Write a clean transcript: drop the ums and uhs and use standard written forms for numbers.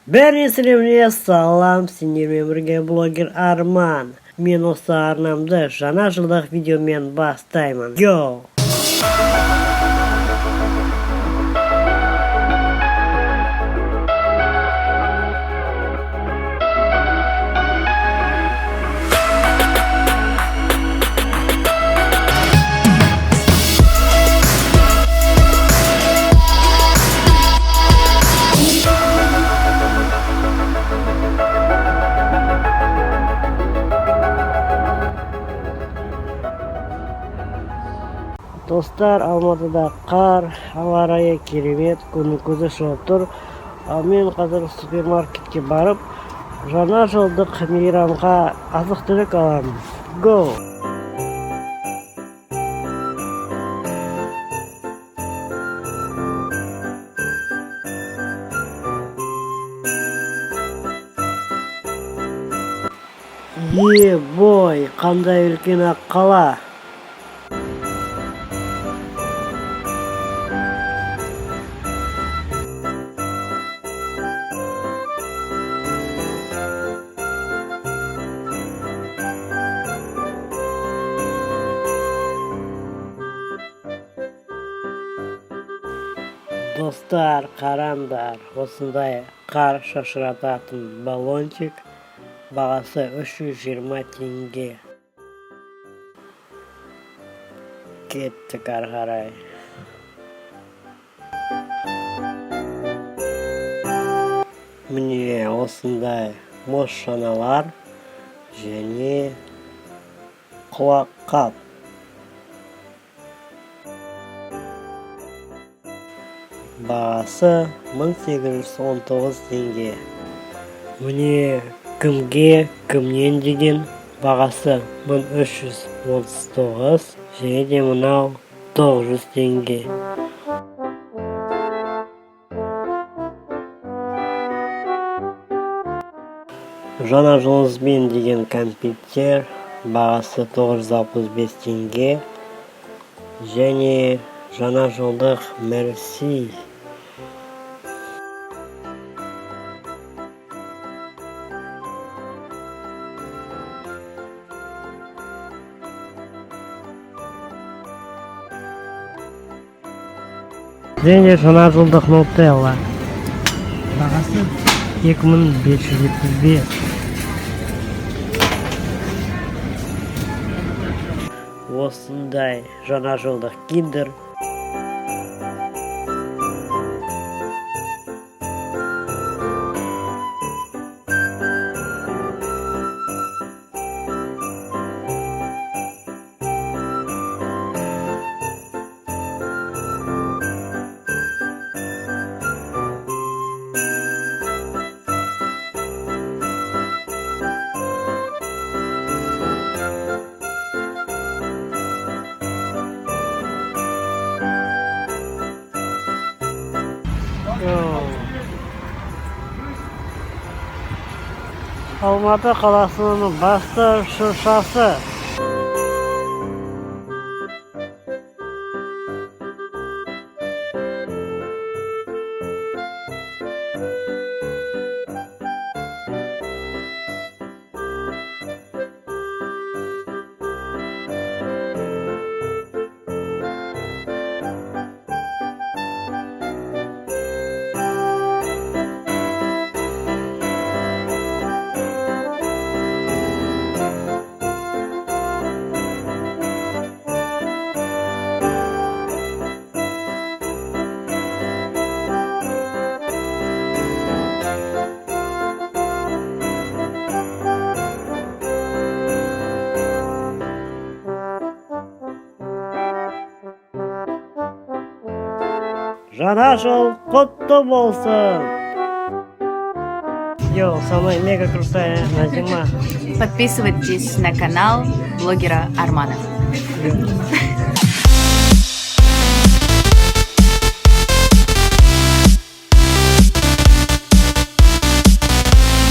Бәріңізге салам, сендермен бірге блогер Арман. Мен осы арнамды жаңа жылдық видеомен бастаймын. Йоу! Достар, Алматыда қар, ауа райы керемет, күннің көзі шығып тұр. Ал мен қазір супермаркетке барып, жаңа жылдық мейрамға азық-түлік аламын. Go! Бой, қандай үлкен ақ қала! Достар, қараңдар, осындай қар шашырататын баллончик, бағасы 320 теңге. Кеттік ары қарай. Міне осындай мұз шаналар және құлаққап. Бағасы 1819 теңге. Міне кімге, кімнен деген бағасы 1339 және де мынау 900 теңге. Жаңа жұлдызбен деген компьютер бағасы 965 теңге және жаңа жылдық мерси. Және жаңа жылдық нутелла. Бағасы 2575. Осындай жаңа жылдық киндер. Алматы қаласының басты шыршасы. Жаңа жыл құтты болсын! Йоу, со мной мега крутая Назима. Подписывайтесь на канал блогера Армана.